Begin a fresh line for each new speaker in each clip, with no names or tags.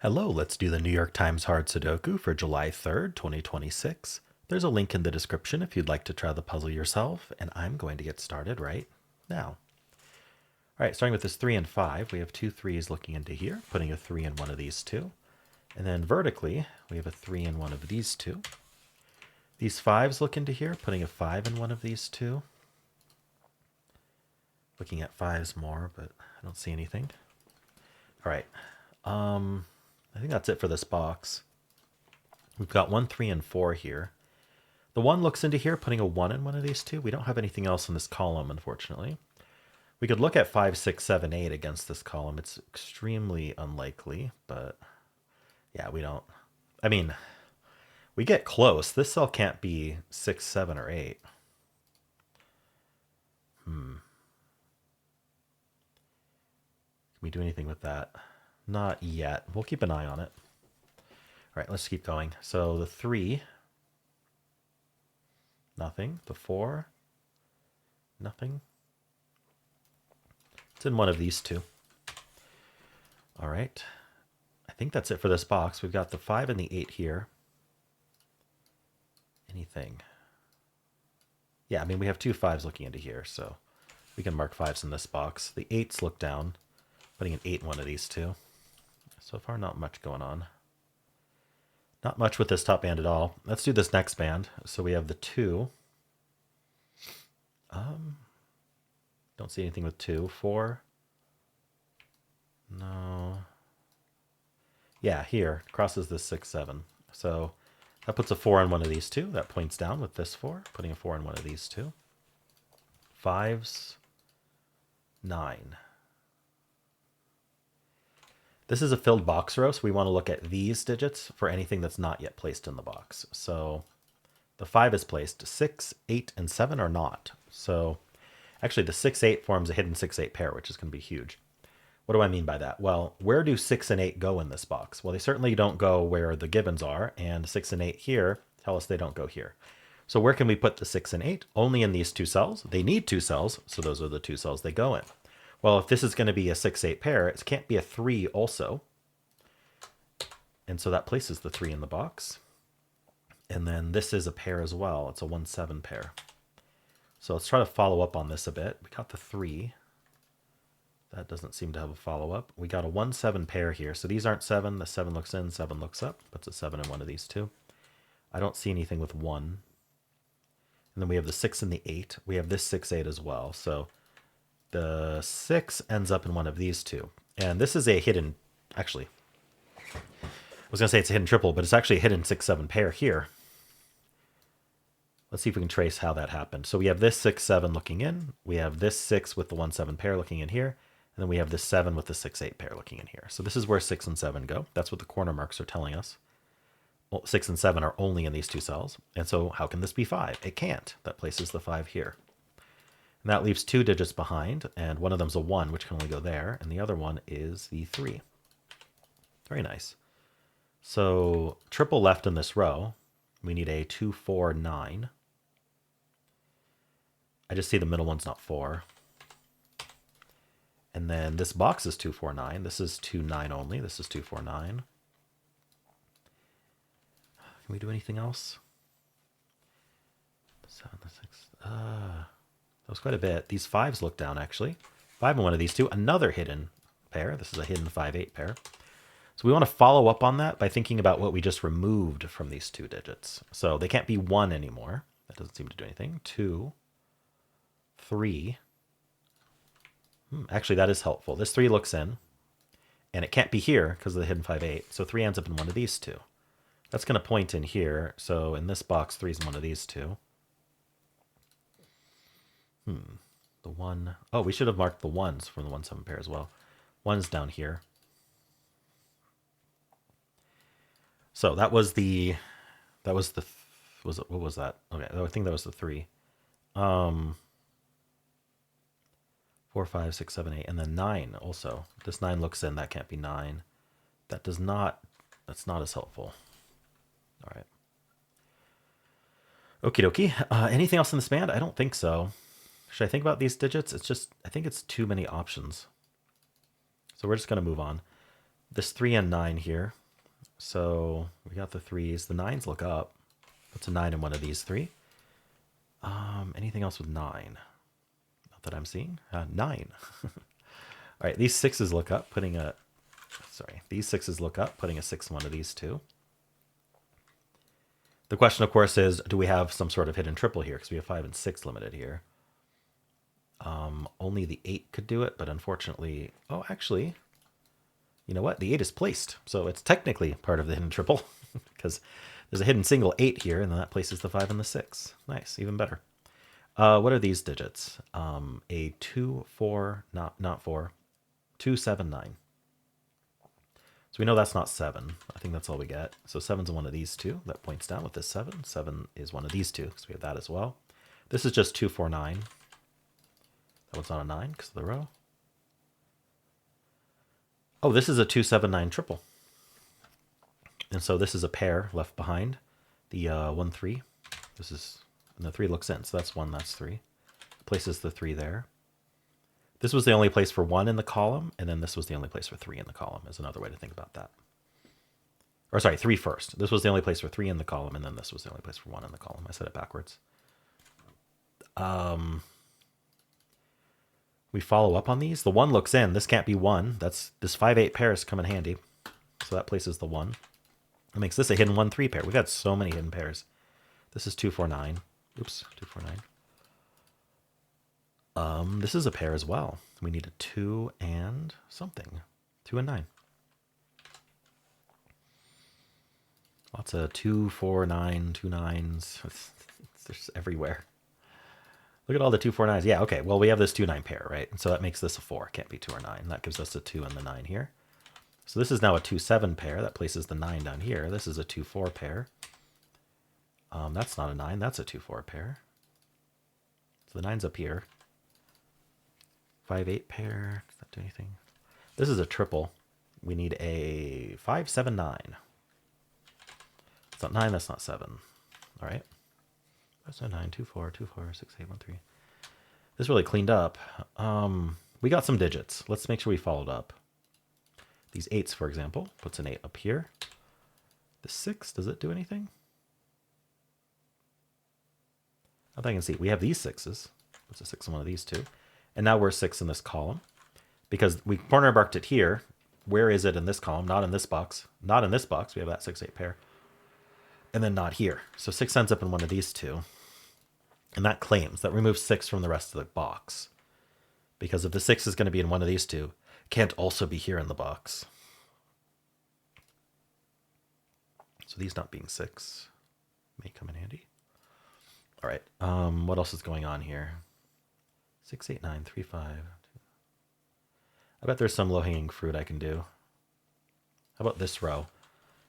Hello, let's do the New York Times Hard Sudoku for July 3rd, 2026. There's a link in the description if you'd like to try the puzzle yourself, and I'm going to get started right now. All right, starting with this 3 and 5, we have two 3's looking into here, putting a 3 in one of these two. And then vertically, we have a 3 in one of these two. These 5's look into here, putting a 5 in one of these two. Looking at 5's more, but I don't see anything. All right. I think that's it for this box. We've got 1, 3, and 4 here. The 1 looks into here, putting a 1 in one of these two. We don't have anything else in this column, unfortunately. We could look at 5, 6, 7, 8 against this column. It's extremely unlikely, but yeah, we don't. I mean, we get close. This cell can't be 6, 7, or 8. Can we do anything with that? Not yet. We'll keep an eye on it. All right, let's keep going. So the 3, nothing. The 4, nothing. It's in one of these two. All right. I think that's it for this box. We've got the 5 and the 8 here. Anything? Yeah, I mean, we have two 5's looking into here, so we can mark 5's in this box. The 8's look down, putting an 8 in one of these two. So far, not much going on. Not much with this top band at all. Let's do this next band. So we have the 2. Don't see anything with 2. 4. No. Yeah, here. Crosses this 6, 7. So that puts a 4 on one of these two. That points down with this 4, putting a 4 on one of these two. 5's, 9. This is a filled box row, so we want to look at these digits for anything that's not yet placed in the box. So the 5 is placed. 6, 8, and 7 are not. So actually the 6, 8 forms a hidden 6, 8 pair, which is going to be huge. What do I mean by that? Well, where do 6 and 8 go in this box? Well, they certainly don't go where the gibbons are, and 6 and 8 here tell us they don't go here. So where can we put the 6 and 8? Only in these two cells. They need two cells, so those are the two cells they go in. Well, if this is going to be a 6, 8 pair, it can't be a 3 also. And so that places the 3 in the box. And then this is a pair as well. It's a 1, 7 pair. So let's try to follow up on this a bit. We got the 3. That doesn't seem to have a follow-up. We got a 1, 7 pair here. So these aren't 7. The 7 looks in, 7 looks up. Puts a 7 in one of these two. I don't see anything with 1. And then we have the 6 and the 8. We have this 6, 8 as well. So the 6 ends up in one of these two. And this is a hidden, actually, I was going to say it's a hidden triple, but it's actually a hidden 6, 7 pair here. Let's see if we can trace how that happened. So we have this 6, 7 looking in. We have this 6 with the 1, 7 pair looking in here. And then we have this 7 with the 6, 8 pair looking in here. So this is where 6 and 7 go. That's what the corner marks are telling us. Well, 6 and 7 are only in these two cells. And so how can this be 5? It can't. That places the 5 here. And that leaves 2 digits behind, and one of them's a 1, which can only go there, and the other one is the 3. Very nice. So triple left in this row. We need a 2, 4, 9. I just see the middle one's not 4. And then this box is 2, 4, 9. This is 2, 9 only. This is 2, 4, 9. Can we do anything else? 7, 6. That was quite a bit. These 5's look down, actually. 5 in one of these two. Another hidden pair. This is a hidden 5, 8 pair. So we want to follow up on that by thinking about what we just removed from these two digits. So they can't be 1 anymore. That doesn't seem to do anything. 2, 3. Actually, that is helpful. This 3 looks in, and it can't be here because of the hidden 5, 8. So 3 ends up in one of these two. That's going to point in here. So in this box, 3 is in one of these two. The 1. Oh, we should have marked the 1's from the 1, 7 pair as well. 1's down here. So that was the, what was that? Okay, I think that was the 3. 4, 5, 6, 7, 8, and then 9 also. This 9 looks in, that can't be 9. That does not, that's not as helpful. All right. Okie dokie. Anything else in this band? I don't think so. Should I think about these digits? It's just, I think it's too many options. So we're just going to move on. this 3 and 9 here. So we got the 3s. The 9s look up. What's a 9 in one of these 3? Anything else with 9? Not that I'm seeing. 9. All right, these 6s look up, putting a... Sorry, these 6s look up, putting a 6 in one of these 2. The question, of course, is, do we have some sort of hidden triple here? Because we have 5 and 6 limited here. Only the 8 could do it, but unfortunately... Oh, actually, you know what? The 8 is placed, so it's technically part of the hidden triple, because there's a hidden single 8 here, and then that places the 5 and the 6. Nice, even better. What are these digits? A 2, 4, not 4, 2, 7, 9. So we know that's not 7. I think that's all we get. So 7's in one of these 2. That points down with this 7. 7 is one of these 2, because we have that as well. This is just 2, 4, 9. That one's not a 9 because of the row. Oh, this is a 2, 7, 9 triple. And so this is a pair left behind. The 1, 3. This is, and the 3 looks in. So that's 1, that's 3. Places the 3 there. This was the only place for 1 in the column, and then this was the only place for 3 in the column, is another way to think about that. Or sorry, 3 first. This was the only place for 3 in the column, and then this was the only place for 1 in the column. I said it backwards. We follow up on these. The 1 looks in. This can't be 1. That's this 5, 8 pairs come in handy. So that places the 1. That makes this a hidden 1, 3 pair. We've got so many hidden pairs. This is 2, 4, 9. Oops, 2, 4, 9. This is a pair as well. We need a 2 and something. 2 and 9. Lots of 2, 4, 9, 2 9s. It's just everywhere. Look at all the 2, 4, 9s. Yeah, okay. Well, we have this 2, 9 pair, right? So that makes this a 4. Can't be 2 or 9. That gives us a 2 and the 9 here. So this is now a 2, 7 pair. That places the 9 down here. This is a 2, 4 pair. That's not a 9. That's a 2, 4 pair. So the 9's up here. 5, 8 pair. Does that do anything? This is a triple. We need a 5, 7, 9. It's not 9. That's not 7. All right. 5, 7, 9, 2, 4, 2, 4, 6, 8, 1, 3. This really cleaned up. We got some digits. Let's make sure we followed up. These 8s, for example, puts an 8 up here. The 6, does it do anything? Not that I can see. We have these 6s. Puts a 6 in one of these 2. And now we're 6 in this column. Because we corner marked it here. Where is it in this column? Not in this box. Not in this box. We have that 6, 8 pair. And then not here. So 6 ends up in one of these 2. And that claims, that removes 6 from the rest of the box. Because if the 6 is going to be in one of these 2, it can't also be here in the box. So these not being 6 may come in handy. All right. What else is going on here? 6, 8, 9, 3, 5. I bet there's some low-hanging fruit I can do. How about this row?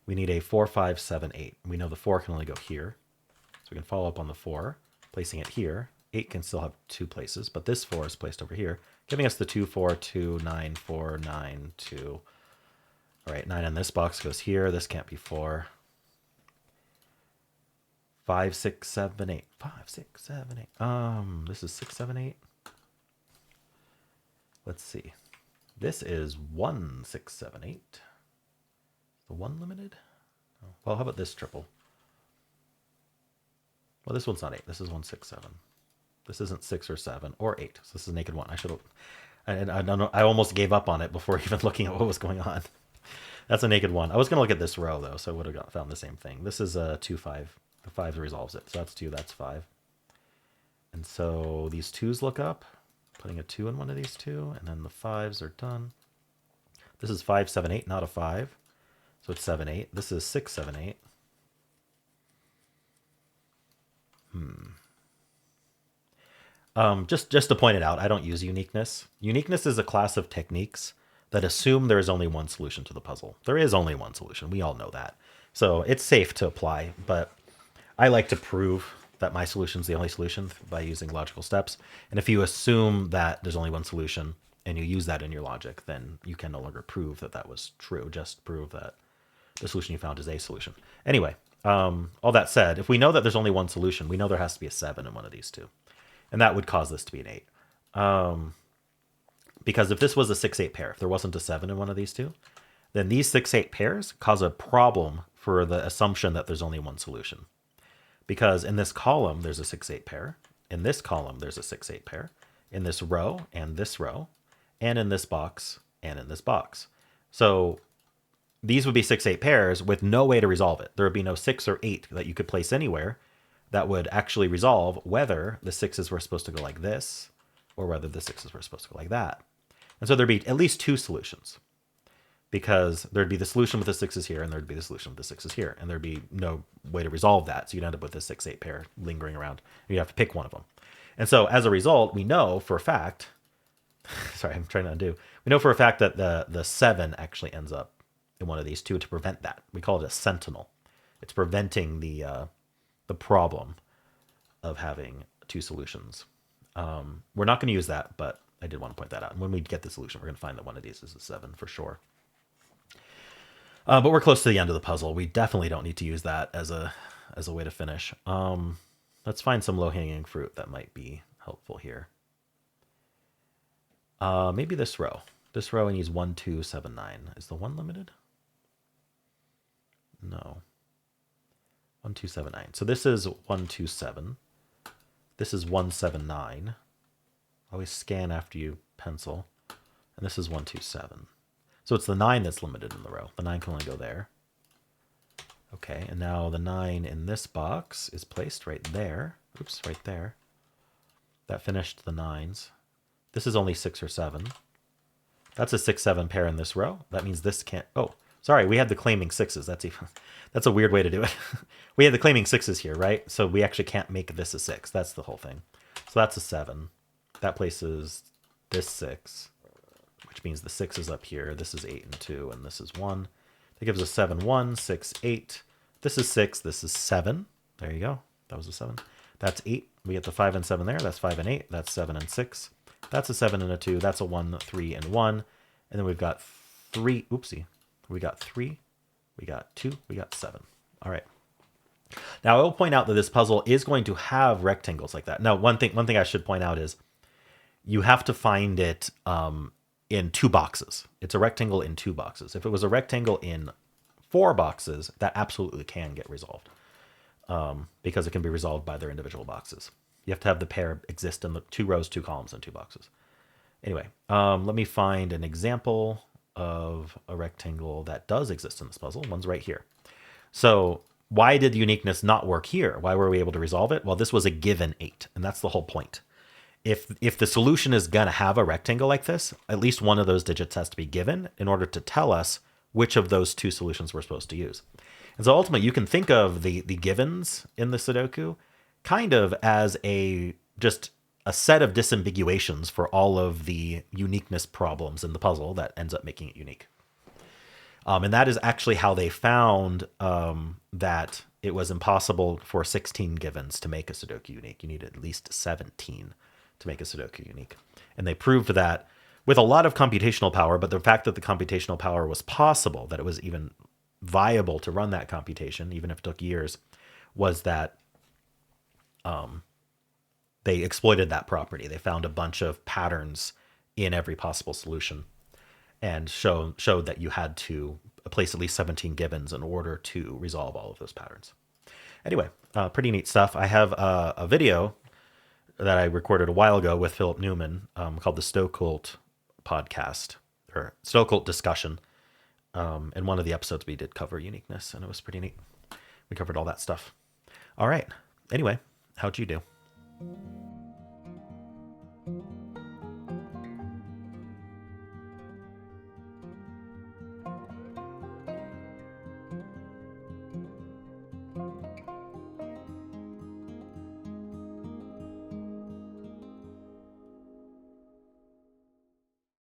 We need a 4, 5, 7, 8. We know the 4 can only go here. So we can follow up on the 4, placing it here. 8 can still have 2 places, but this 4 is placed over here, giving us the 2, 4, 2, 9, 4, 9, 2. All right, 9 in this box goes here. This can't be 4. 5, 6, 7, 8. 5, 6, 7, 8. This is 6, 7, 8. Let's see. This is 1, 6, 7, 8. The 1 limited? Oh. Well, how about this triple? Well, this one's not 8. This is 1, 6, 7. This isn't 6 or 7 or 8. So this is a naked 1. I should have... I don't know. I almost gave up on it before even looking at what was going on. That's a naked 1. I was going to look at this row, though, so I would have found the same thing. This is a 2, 5. The 5 resolves it. So that's 2, that's 5. And so these 2s look up, putting a 2 in one of these 2, and then the 5s are done. This is 5, 7, 8, not a 5. So it's 7, 8. This is 6, 7, 8. Just to point it out, I don't use uniqueness. Uniqueness is a class of techniques that assume there is only one solution to the puzzle. There is only one solution. We all know that. So it's safe to apply, but I like to prove that my solution is the only solution by using logical steps. And if you assume that there's only one solution and you use that in your logic, then you can no longer prove that that was true. Just prove that the solution you found is a solution. Anyway, all that said, if we know that there's only one solution, we know there has to be a 7 in one of these 2. And that would cause this to be an 8. Because if this was a 6, 8 pair, if there wasn't a 7 in one of these 2, then these 6, 8 pairs cause a problem for the assumption that there's only one solution. Because in this column, there's a 6, 8 pair. In this column, there's a 6, 8 pair. In this row, and in this box, and in this box. So these would be 6, 8 pairs with no way to resolve it. There would be no 6 or 8 that you could place anywhere that would actually resolve whether the 6s were supposed to go like this or whether the 6s were supposed to go like that. And so there'd be at least 2 solutions, because there'd be the solution with the 6s here and there'd be the solution with the 6s here, and there'd be no way to resolve that. So you'd end up with this 6, 8 pair lingering around. You'd have to pick one of them. And so as a result, we know for a fact, sorry, I'm trying to undo. We know for a fact that the 7 actually ends up in one of these two to prevent that. We call it a sentinel. It's preventing the problem of having 2 solutions. We're not going to use that, but I did want to point that out. And when we get the solution, we're going to find that one of these is a 7 for sure. But we're close to the end of the puzzle. We definitely don't need to use that as a way to finish. Let's find some low-hanging fruit that might be helpful here. Maybe this row. This row needs 1, 2, 7, 9. Is the 1 limited? No. 1, 2, 7, 9. So this is 1, 2, 7. This is 1, 7, 9. Always scan after you pencil. And this is 1, 2, 7. So it's the 9 that's limited in the row. The 9 can only go there. Okay, and now the 9 in this box is placed right there. Oops, right there. That finished the 9s. This is only 6 or 7. That's a 6, 7 pair in this row. That means this can't... Oh, sorry, we had the claiming 6s. That's a weird way to do it. We had the claiming 6s here, right? So we actually can't make this a 6. That's the whole thing. So that's a 7. That places this 6, which means the 6 is up here. This is 8 and 2, and this is 1. That gives us 7, 1, 6, 8. This is 6. This is 7. There you go. That was a 7. That's 8. We get the 5 and 7 there. That's 5 and 8. That's 7 and 6. That's a 7 and a 2. That's a 1, 3, and 1. And then we've got 3. Oopsie. We got 3. We got 2. We got 7. All right. Now, I will point out that this puzzle is going to have rectangles like that. Now, one thing I should point out is you have to find it in 2 boxes. It's a rectangle in 2 boxes. If it was a rectangle in 4 boxes, that absolutely can get resolved, because it can be resolved by their individual boxes. You have to have the pair exist in the 2 rows, 2 columns, and 2 boxes. Anyway, let me find an example of a rectangle that does exist in this puzzle. One's right here. So why did uniqueness not work here? Why were we able to resolve it? Well, this was a given 8, and that's the whole point. If the solution is going to have a rectangle like this, at least one of those digits has to be given in order to tell us which of those 2 solutions we're supposed to use. And so ultimately, you can think of the givens in the Sudoku kind of as just a set of disambiguations for all of the uniqueness problems in the puzzle that ends up making it unique. And that is actually how they found that it was impossible for 16 givens to make a Sudoku unique. You need at least 17 to make a Sudoku unique. And they proved that with a lot of computational power, but the fact that the computational power was possible, that it was even viable to run that computation, even if it took years, was that they exploited that property. They found a bunch of patterns in every possible solution and showed that you had to place at least 17 givens in order to resolve all of those patterns. Anyway, pretty neat stuff. I have a video that I recorded a while ago with Philip Newman called the Stokult podcast, or Stokult discussion. In one of the episodes we did cover uniqueness, and it was pretty neat. We covered all that stuff. All right. Anyway, how'd you do?